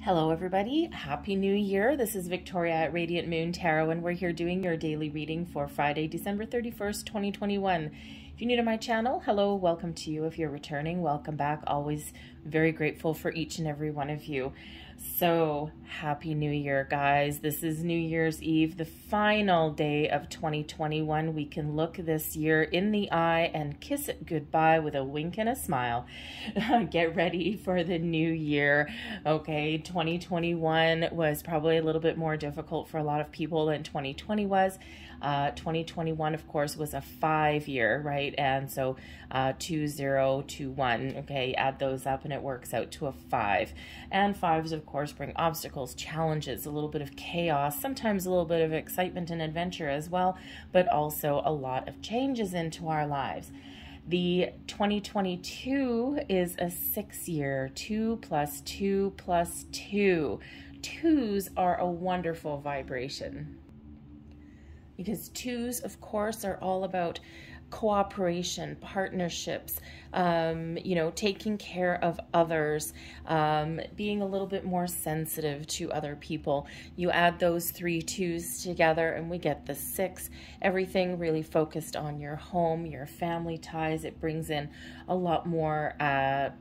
Hello everybody, Happy New Year. This is Victoria at Radiant Moon Tarot, and we're here doing your daily reading for Friday, December 31st, 2021. If you're new to my channel, hello, welcome to you. If you're returning, welcome back. Always very grateful for each and every one of you. So, Happy New Year, guys. This is New Year's Eve, the final day of 2021. We can look this year in the eye and kiss it goodbye with a wink and a smile. Get ready for the new year. Okay, 2021 was probably a little bit more difficult for a lot of people than 2020 was. 2021, of course, was a 5-year, right? And so 2021, okay, add those up and it works out to a 5. And 5s, of course, bring obstacles, challenges, a little bit of chaos, sometimes a little bit of excitement and adventure as well, but also a lot of changes into our lives. The 2022 is a 6-year, 2 plus 2 plus 2. 2s are a wonderful vibration, because 2s, of course, are all about cooperation, partnerships, you know, taking care of others, being a little bit more sensitive to other people. You add those 3 2s together and we get the 6. Everything really focused on your home, your family ties. It brings in a lot more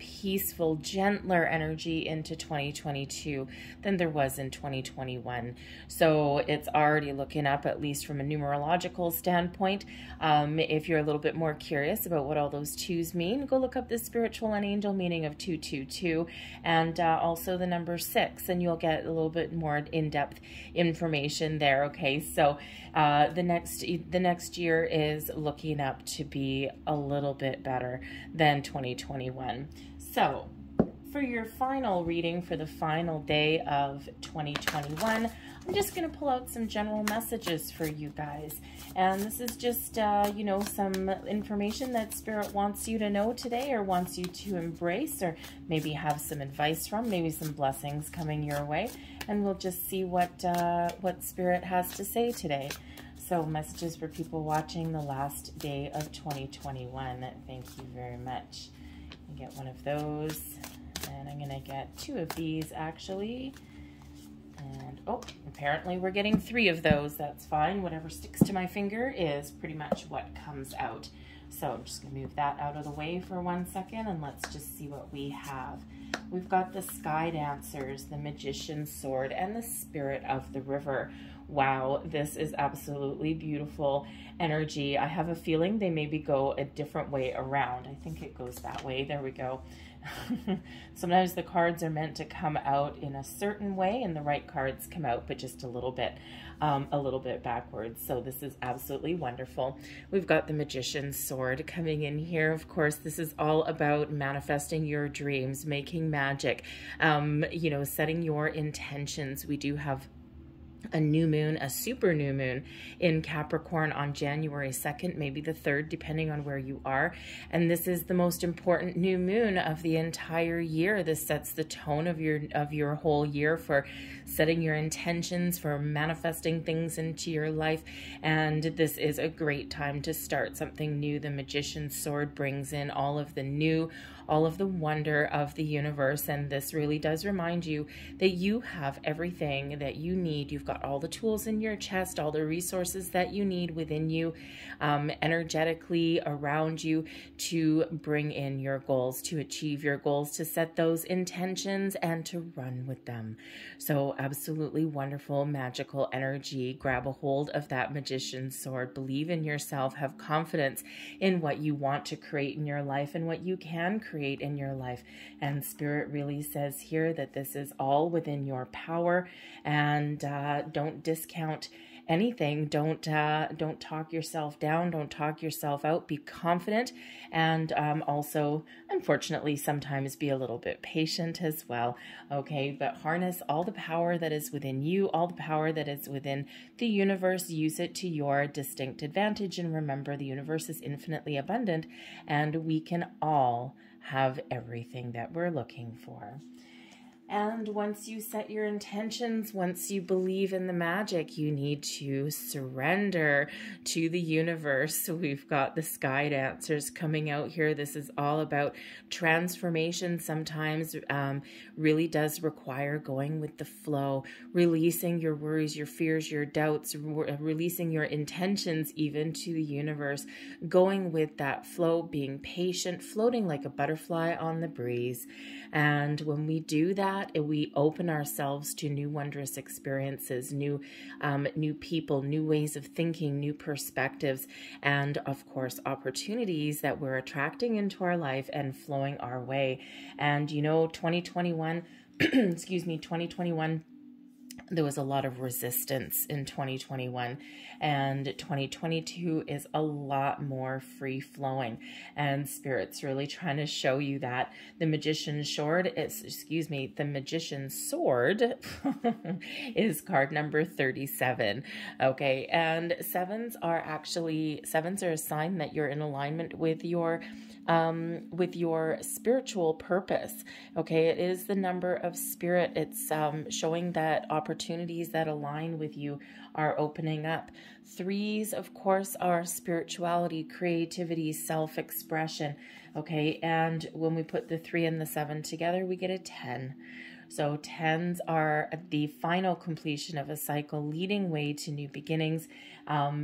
peaceful, gentler energy into 2022 than there was in 2021. So it's already looking up, at least from a numerological standpoint. If you're a little bit more curious about what all those 2s mean, go look up the spiritual and angel meaning of 222 and also the number 6, and you'll get a little bit more in-depth information there. Okay, so the next year is looking up to be a little bit better than 2021. So for your final reading for the final day of 2021, I'm just going to pull out some general messages for you guys. And this is just, you know, some information that Spirit wants you to know today, or wants you to embrace, or maybe have some advice from, maybe some blessings coming your way. And we'll just see what Spirit has to say today. So, messages for people watching the last day of 2021. Thank you very much. I get one of those. And I'm going to get 2 of these, actually. And, oh, apparently we're getting 3 of those. That's fine. Whatever sticks to my finger is pretty much what comes out. So I'm just going to move that out of the way for 1 second, and let's just see what we have. We've got the Sky Dancers, the Magician's Sword, and the Spirit of the River. Wow, this is absolutely beautiful energy. I have a feeling they maybe go a different way around. I think it goes that way. There we go. Sometimes the cards are meant to come out in a certain way, and the right cards come out, but just a little bit backwards. So this is absolutely wonderful. We've got the Magician's Sword coming in here. Of course, this is all about manifesting your dreams, making magic, you know, setting your intentions. We do have a new moon, a super new moon in Capricorn on January 2nd, maybe the 3rd, depending on where you are. And this is the most important new moon of the entire year. This sets the tone of your whole year for setting your intentions, for manifesting things into your life. And this is a great time to start something new. The Magician's Sword brings in all of the new, all of the wonder of the universe. And this really does remind you that you have everything that you need. You've got all the tools in your chest, all the resources that you need within you, energetically around you, to bring in your goals, to achieve your goals, to set those intentions and to run with them. So absolutely wonderful, magical energy. Grab a hold of that Magician's Sword. Believe in yourself. Have confidence in what you want to create in your life and what you can create in your life. And Spirit really says here that this is all within your power, and don't discount anything. Don't talk yourself down. Don't talk yourself out. Be confident, and also, unfortunately, sometimes be a little bit patient as well. Okay, but harness all the power that is within you, all the power that is within the universe. Use it to your distinct advantage, and remember, the universe is infinitely abundant, and we can all have everything that we're looking for. And once you set your intentions, once you believe in the magic, you need to surrender to the universe. So we've got the sky dancers coming out here. This is all about transformation. Sometimes really does require going with the flow, releasing your worries, your fears, your doubts, releasing your intentions even to the universe, going with that flow, being patient, floating like a butterfly on the breeze. And when we do that, we open ourselves to new wondrous experiences, new people, new ways of thinking, new perspectives, and of course, opportunities that we're attracting into our life and flowing our way. And you know, 2021, excuse me, 2021, there was a lot of resistance in 2021, and 2022 is a lot more free-flowing, and Spirit's really trying to show you that. The Magician's Sword the Magician's Sword is card number 37, okay? And sevens are a sign that you're in alignment with your spiritual purpose, okay? It is the number of spirit. It's showing that opportunities that align with you are opening up. Threes, of course, are spirituality, creativity, self-expression, okay? And when we put the 3 and the 7 together, we get a 10. So 10s are the final completion of a cycle, leading way to new beginnings,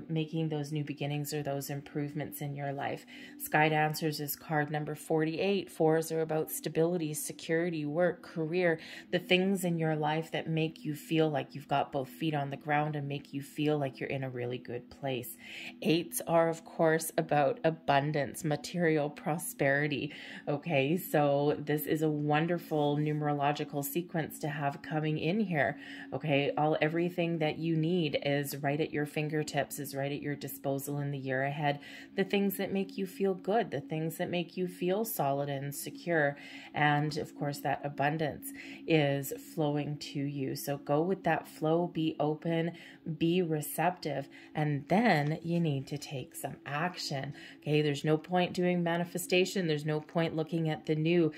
making those new beginnings or those improvements in your life. Sky Dancers is card number 48. 4s are about stability, security, work, career, the things in your life that make you feel like you've got both feet on the ground and make you feel like you're in a really good place. 8s are, of course, about abundance, material prosperity. Okay, so this is a wonderful numerological sequence to have coming in here. Okay, everything that you need is right at your fingertips, is right at your disposal in the year ahead. The things that make you feel good, the things that make you feel solid and secure, and of course that abundance is flowing to you. So go with that flow, be open, be receptive, and then you need to take some action. Okay, there's no point doing manifestation, there's no point looking at the new.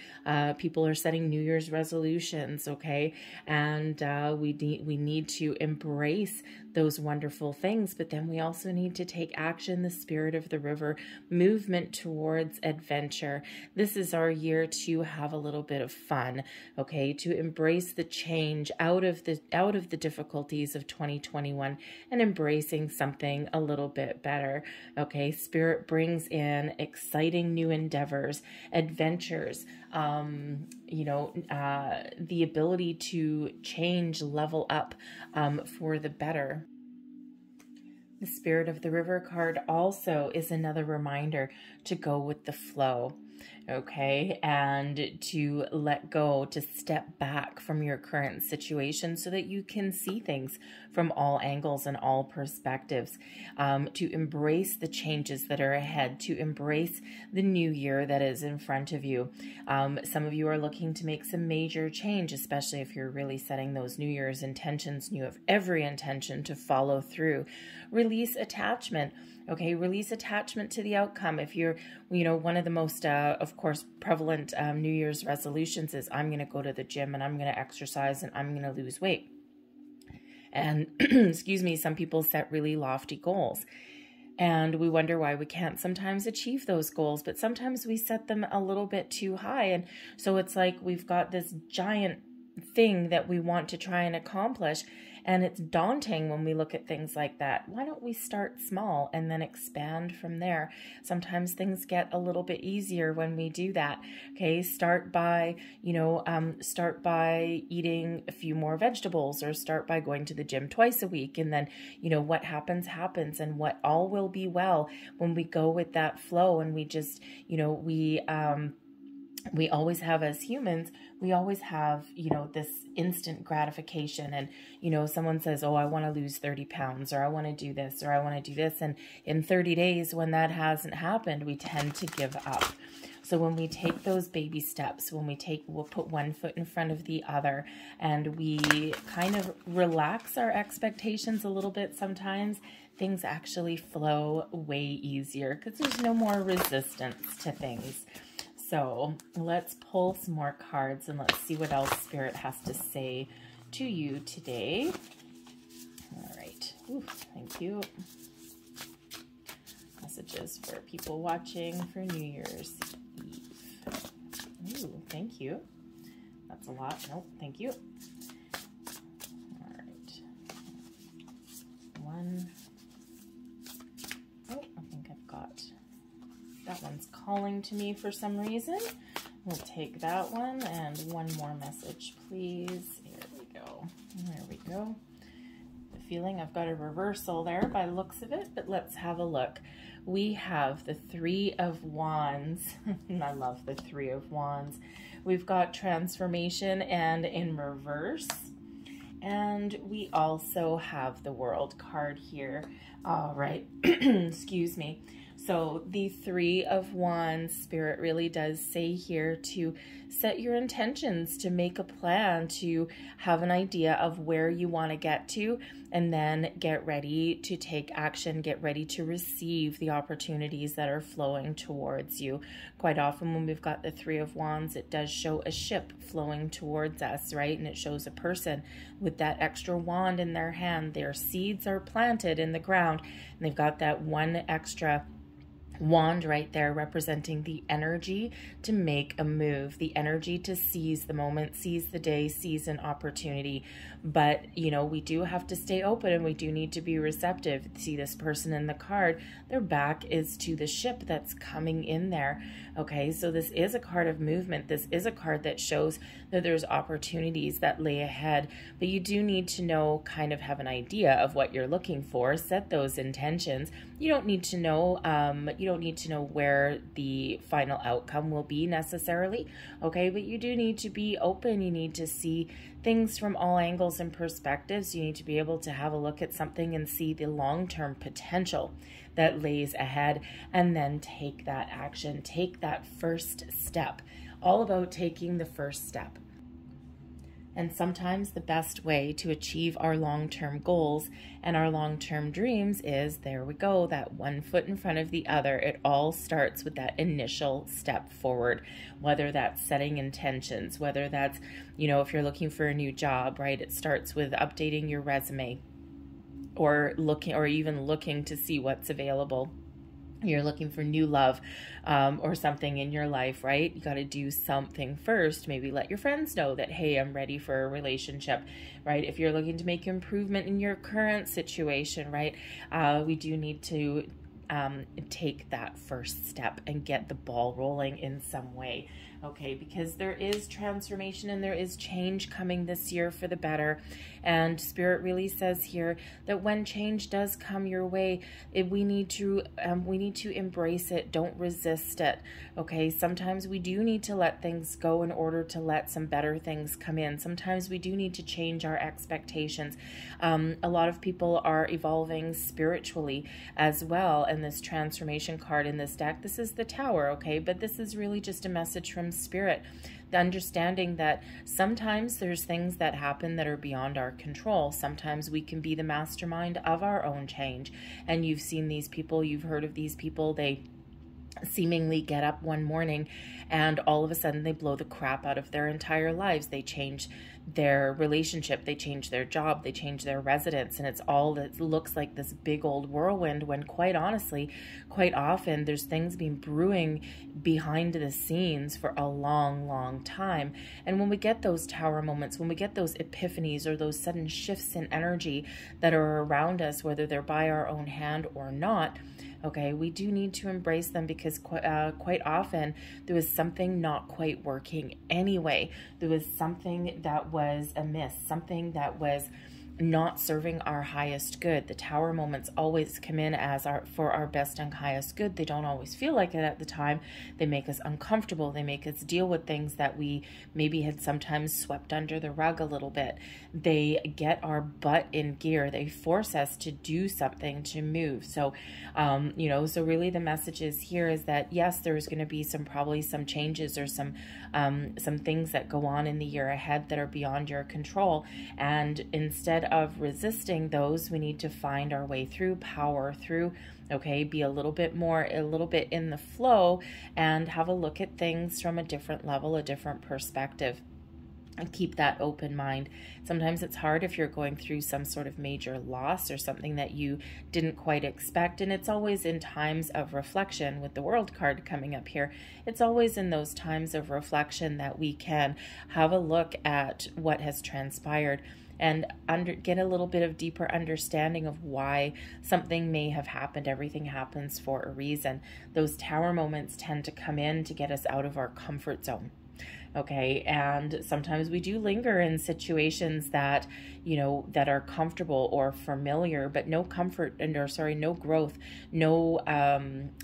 People are setting New Year's resolutions, okay, and we need to embrace those wonderful things, but then we also need to take action. The Spirit of the River, movement towards adventure. This is our year to have a little bit of fun, okay, to embrace the change out of the difficulties of 2021 and embracing something a little bit better, okay. Spirit brings in exciting new endeavors, adventures, the ability to change, level up for the better. The Spirit of the River card also is another reminder to go with the flow, okay, and to let go, to step back from your current situation so that you can see things from all angles and all perspectives, to embrace the changes that are ahead, to embrace the new year that is in front of you. Some of you are looking to make some major change, especially if you're really setting those New Year's intentions and you have every intention to follow through. Release attachment. Okay, release attachment to the outcome. If you're, one of the most, of course, prevalent New Year's resolutions is I'm going to go to the gym and I'm going to exercise and I'm going to lose weight. And, excuse me, some people set really lofty goals. And we wonder why we can't sometimes achieve those goals, but sometimes we set them a little bit too high. And so it's like we've got this giant thing that we want to try and accomplish, and it's daunting when we look at things like that. Why don't we start small and then expand from there? Sometimes things get a little bit easier when we do that. Okay, start by eating a few more vegetables, or start by going to the gym twice a week, and then what happens, and what all will be well when we go with that flow. And we just we always have, as humans, we always have, this instant gratification. And, someone says, oh, I want to lose 30 pounds, or I want to do this, or I want to do this. And in 30 days, when that hasn't happened, we tend to give up. So when we take those baby steps, we'll put one foot in front of the other, and we kind of relax our expectations a little bit sometimes, things actually flow way easier because there's no more resistance to things. So let's pull some more cards and let's see what else Spirit has to say to you today. All right. Ooh, thank you. Messages for people watching for New Year's Eve. Ooh, thank you. That's a lot. Nope, thank you. All right. One. Oh, I think I've got that one's calling to me for some reason. We'll take that one, and one more message, please. Here we go. There we go. The feeling I've got a reversal there by the looks of it, but let's have a look. We have the Three of Wands. I love the Three of Wands. We've got transformation and in reverse. And we also have the World card here. All right. Excuse me. So the Three of Wands, Spirit really does say here to set your intentions, to make a plan, to have an idea of where you want to get to, and then get ready to take action, get ready to receive the opportunities that are flowing towards you. Quite often when we've got the Three of Wands, it does show a ship flowing towards us, right? And it shows a person with that extra wand in their hand. Their seeds are planted in the ground, and they've got that one extra wand right there representing the energy to make a move, the energy to seize the moment, seize the day, seize an opportunity. But, you know, we do have to stay open and we do need to be receptive. See this person in the card, their back is to the ship that's coming in there. Okay, so this is a card of movement. This is a card that shows that there's opportunities that lay ahead, but you do need to know, kind of have an idea of what you're looking for, set those intentions. You don't need to know, where the final outcome will be necessarily, okay? But you do need to be open. You need to see things from all angles and perspectives. You need to be able to have a look at something and see the long-term potential that lays ahead, and then take that action, take that first step. All about taking the first step. And sometimes the best way to achieve our long-term goals and our long-term dreams is, there we go, that one foot in front of the other. It all starts with that initial step forward, whether that's setting intentions, whether that's, you know, if you're looking for a new job, right? It starts with updating your resume, or even looking to see what's available. You're looking for new love or something in your life, right? You got to do something first. Maybe let your friends know that, hey, I'm ready for a relationship, right? If you're looking to make improvement in your current situation, right? We do need to take that first step and get the ball rolling in some way. Okay, because there is transformation and there is change coming this year for the better. And Spirit really says here that when change does come your way, we need to embrace it. Don't resist it. Okay, sometimes we do need to let things go in order to let some better things come in. Sometimes we do need to change our expectations. A lot of people are evolving spiritually as well. And this transformation card in this deck, this is the Tower, okay? But this is really just a message from Spirit, the understanding that sometimes there's things that happen that are beyond our control. Sometimes we can be the mastermind of our own change. And you've seen these people, you've heard of these people, they seemingly get up one morning and all of a sudden they blow the crap out of their entire lives. They change their relationship, they change their job, they change their residence, and it's all that looks like this big old whirlwind, when quite honestly, quite often there's things being brewing behind the scenes for a long, long time. And when we get those Tower moments, when we get those epiphanies or those sudden shifts in energy that are around us, whether they're by our own hand or not, okay, we do need to embrace them, because quite often there was something not quite working anyway. There was something that was amiss, something that was not serving our highest good. The Tower moments always come in as for our best and highest good. They don't always feel like it at the time. They make us uncomfortable. They make us deal with things that we maybe had sometimes swept under the rug a little bit. They get our butt in gear. They force us to do something, to move. So, so really the message is here is that, yes, there's going to be probably some changes or some things that go on in the year ahead that are beyond your control. And instead instead of resisting those, we need to find our way through, power through, okay, be a little bit in the flow and have a look at things from a different level, a different perspective. And keep that open mind. Sometimes it's hard if you're going through some sort of major loss or something that you didn't quite expect. And it's always in times of reflection, with the World card coming up here. It's always in those times of reflection that we can have a look at what has transpired and get a little bit of deeper understanding of why something may have happened. Everything happens for a reason. Those tower moments tend to come in to get us out of our comfort zone. Okay, and sometimes we do linger in situations that, you know, that are comfortable or familiar, but no comfort, no growth, no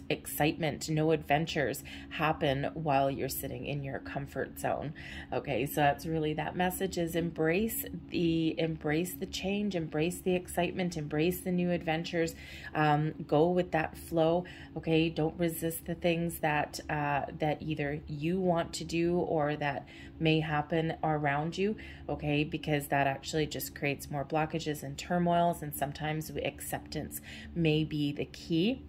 excitement, no adventures happen while you're sitting in your comfort zone. Okay, so that's really that message, is embrace the change, embrace the excitement, embrace the new adventures, go with that flow. Okay, don't resist the things that that either you want to do or that may happen around you, okay, because that actually just creates more blockages and turmoils, and sometimes acceptance may be the key.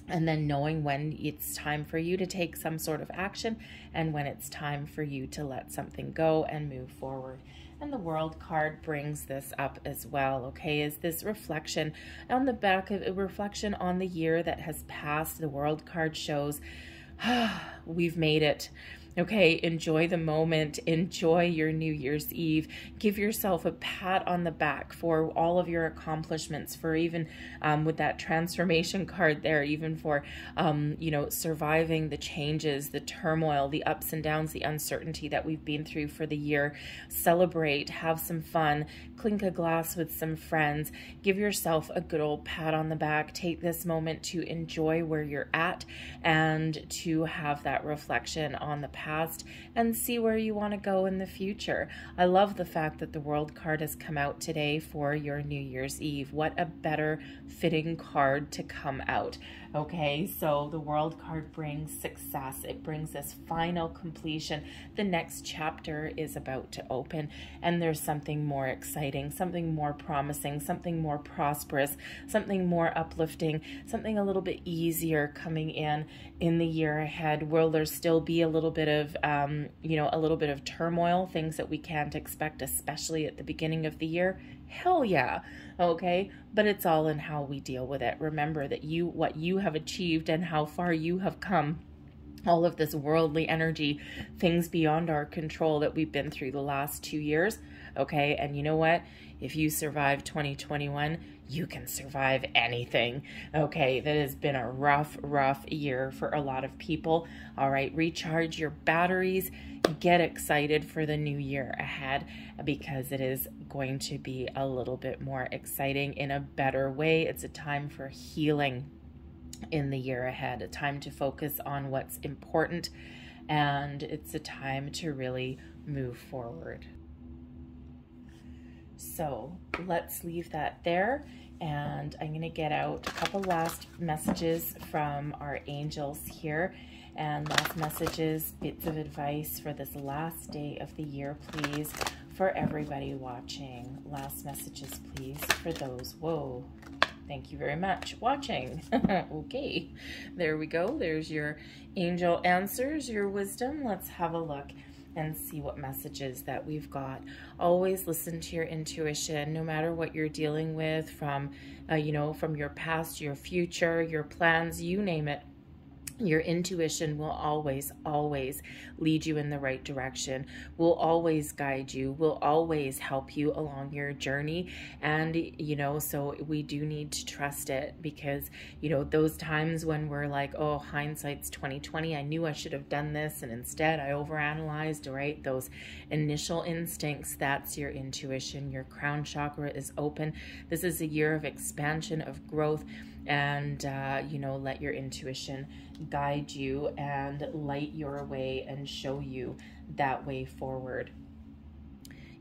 And then knowing when it's time for you to take some sort of action and when it's time for you to let something go and move forward. And the World card brings this up as well, okay, is this reflection on the back of a reflection on the year that has passed. The World card shows we've made it. Okay, enjoy the moment, enjoy your New Year's Eve, give yourself a pat on the back for all of your accomplishments, for even with that transformation card there, even for, you know, surviving the changes, the turmoil, the ups and downs, the uncertainty that we've been through for the year. Celebrate, have some fun, clink a glass with some friends, give yourself a good old pat on the back, take this moment to enjoy where you're at and to have that reflection on the past and see where you want to go in the future. I love the fact that the World card has come out today for your New Year's Eve. What a better fitting card to come out. Okay, so the World card brings success. It brings this final completion. The next chapter is about to open, and there's something more exciting, something more promising, something more prosperous, something more uplifting, something a little bit easier coming in the year ahead. Will there still be a little bit of, you know, a little bit of turmoil, things that we can't expect, especially at the beginning of the year? Hell yeah. Okay, but it's all in how we deal with it. Remember that what you have achieved and how far you have come, all of this worldly energy, things beyond our control that we've been through the last 2 years. Okay, and you know what? If you survive 2021, you can survive anything. Okay, that has been a rough year for a lot of people. All right, recharge your batteries, get excited for the new year ahead, because it is going to be a little bit more exciting in a better way. It's a time for healing in the year ahead, a time to focus on what's important, and it's a time to really move forward. So let's leave that there, and I'm going to get out a couple last messages from our angels here, and last messages, bits of advice for this last day of the year, please, for everybody watching. Last messages, please, for those. Whoa. Thank you very much watching. Okay, there we go. There's your angel answers, your wisdom. Let's have a look and see what messages that we've got. Always listen to your intuition, no matter what you're dealing with, from, you know, from your past, your future, your plans, you name it. Your intuition will always lead you in the right direction, will always guide you, will always help you along your journey. And, you know, so we do need to trust it, because, you know, those times when we're like, oh, hindsight's 2020, I knew I should have done this, and instead I overanalyzed, right? Those initial instincts, that's your intuition. Your crown chakra is open. This is a year of expansion, of growth, and, you know, let your intuition guide you and light your way and show you that way forward.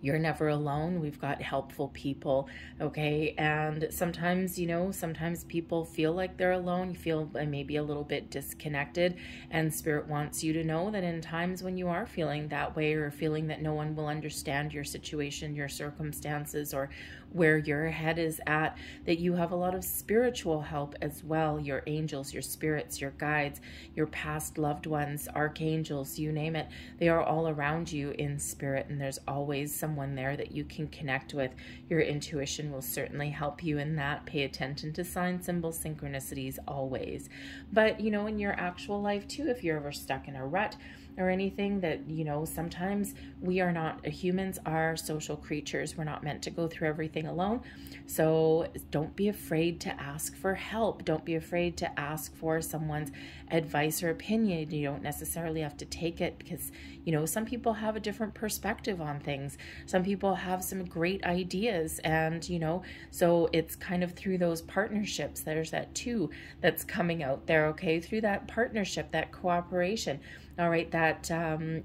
You're never alone. We've got helpful people, okay? And sometimes, you know, sometimes people feel like they're alone, feel maybe a little bit disconnected, and Spirit wants you to know that in times when you are feeling that way, or feeling that no one will understand your situation, your circumstances, or where your head is at, that you have a lot of spiritual help as well. Your angels, your spirits, your guides, your past loved ones, archangels, you name it, they are all around you in spirit, and there's always someone there that you can connect with. Your intuition will certainly help you in that. Pay attention to signs, symbols, synchronicities always. But, you know, in your actual life too, if you're ever stuck in a rut or anything, that, you know, sometimes we are not, humans are social creatures. We're not meant to go through everything alone. So don't be afraid to ask for help. Don't be afraid to ask for someone's advice or opinion. You don't necessarily have to take it, because, you know, some people have a different perspective on things. Some people have some great ideas, and, you know, so it's kind of through those partnerships. There's that too that's coming out there, okay? Through that partnership, that cooperation. All right, that,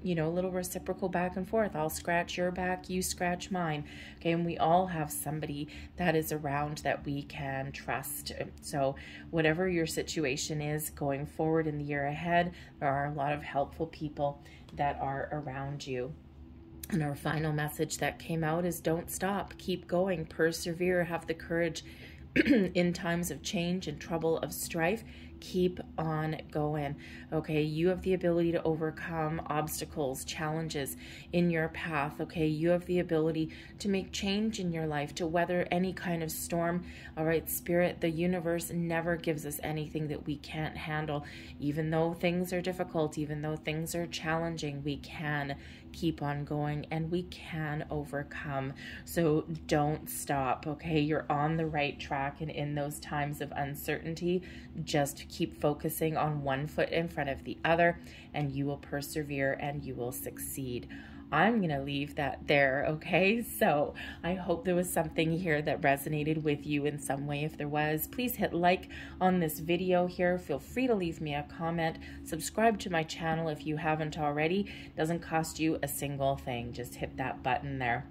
you know, little reciprocal back and forth. I'll scratch your back, you scratch mine. Okay, and we all have somebody that is around that we can trust. So whatever your situation is going forward in the year ahead, there are a lot of helpful people that are around you. And our final message that came out is don't stop, keep going, persevere, have the courage in times of change and trouble, of strife. Keep on going, okay? You have the ability to overcome obstacles, challenges in your path, okay? You have the ability to make change in your life, to weather any kind of storm, all right? Spirit, the universe never gives us anything that we can't handle. Even though things are difficult, even though things are challenging, we can keep on going and we can overcome. So don't stop, okay? You're on the right track, and in those times of uncertainty, just keep focusing on one foot in front of the other, and you will persevere and you will succeed. I'm going to leave that there, okay? So I hope there was something here that resonated with you in some way. If there was, please hit like on this video here. Feel free to leave me a comment. Subscribe to my channel if you haven't already. It doesn't cost you a single thing. Just hit that button there.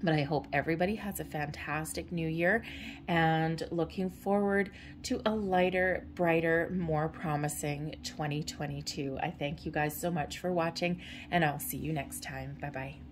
But I hope everybody has a fantastic new year, and looking forward to a lighter, brighter, more promising 2022. I thank you guys so much for watching, and I'll see you next time. Bye-bye.